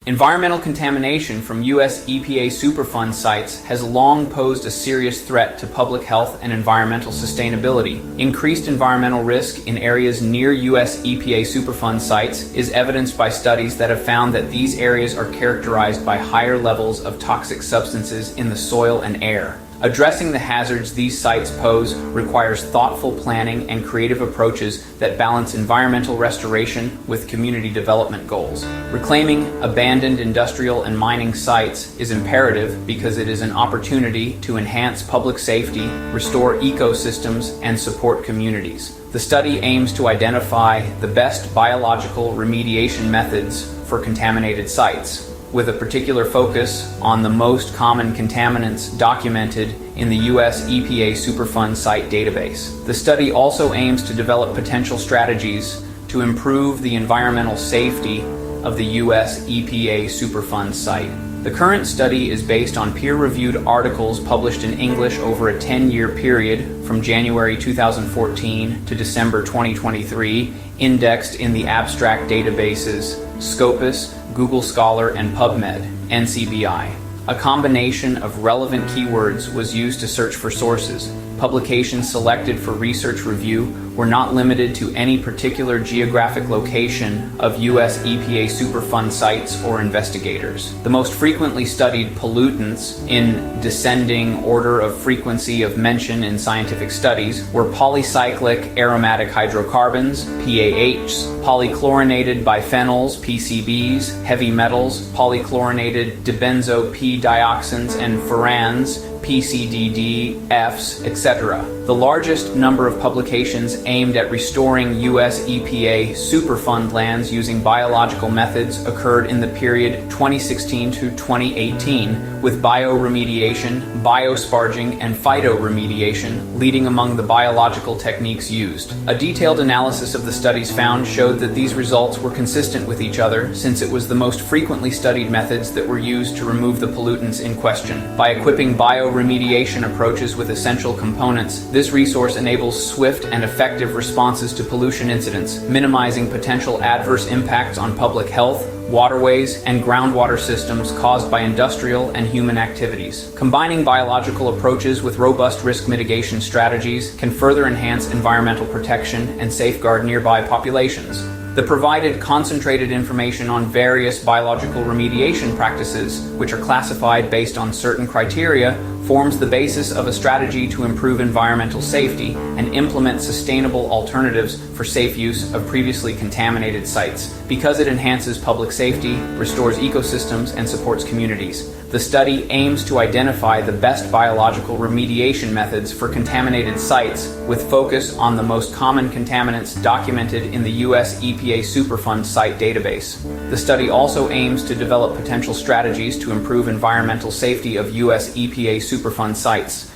Environmental contamination from U.S. EPA Superfund sites has long posed a serious threat to public health and environmental sustainability. Increased environmental risk in areas near U.S. EPA Superfund sites is evidenced by studies that have found that these areas are characterized by higher levels of toxic substances in the soil and air. Addressing the hazards these sites pose requires thoughtful planning and creative approaches that balance environmental restoration with community development goals. Reclaiming abandoned industrial and mining sites is imperative because it is an opportunity to enhance public safety, restore ecosystems, and support communities. The study aims to identify the best biological remediation methods for contaminated sites, with a particular focus on the most common contaminants documented in the U.S. EPA Superfund site database. The study also aims to develop potential strategies to improve the environmental safety of the U.S. EPA Superfund site. The current study is based on peer-reviewed articles published in English over a 10-year period from January 2014 to December 2023, indexed in the abstract databases Scopus, Google Scholar, and PubMed, NCBI. A combination of relevant keywords was used to search for sources. Publications selected for research review were not limited to any particular geographic location of U.S. EPA Superfund sites or investigators. The most frequently studied pollutants in descending order of frequency of mention in scientific studies were polycyclic aromatic hydrocarbons, PAHs, polychlorinated biphenyls, PCBs, heavy metals, polychlorinated dibenzo P-dioxins, and furans, PCDD, Fs, etc. The largest number of publications aimed at restoring U.S. EPA Superfund lands using biological methods occurred in the period 2016 to 2018, with bioremediation, biosparging, and phytoremediation leading among the biological techniques used. A detailed analysis of the studies found showed that these results were consistent with each other, since it was the most frequently studied methods that were used to remove the pollutants in question. By equipping bioremediation approaches with essential components, this resource enables swift and effective responses to pollution incidents, minimizing potential adverse impacts on public health, waterways, and groundwater systems caused by industrial and human activities. Combining biological approaches with robust risk mitigation strategies can further enhance environmental protection and safeguard nearby populations. The provided concentrated information on various biological remediation practices, which are classified based on certain criteria, forms the basis of a strategy to improve environmental safety and implement sustainable alternatives for safe use of previously contaminated sites. Because it enhances public safety, restores ecosystems, and supports communities, the study aims to identify the best biological remediation methods for contaminated sites, with focus on the most common contaminants documented in the U.S. EPA Superfund site database. The study also aims to develop potential strategies to improve environmental safety of U.S. EPA Superfund sites,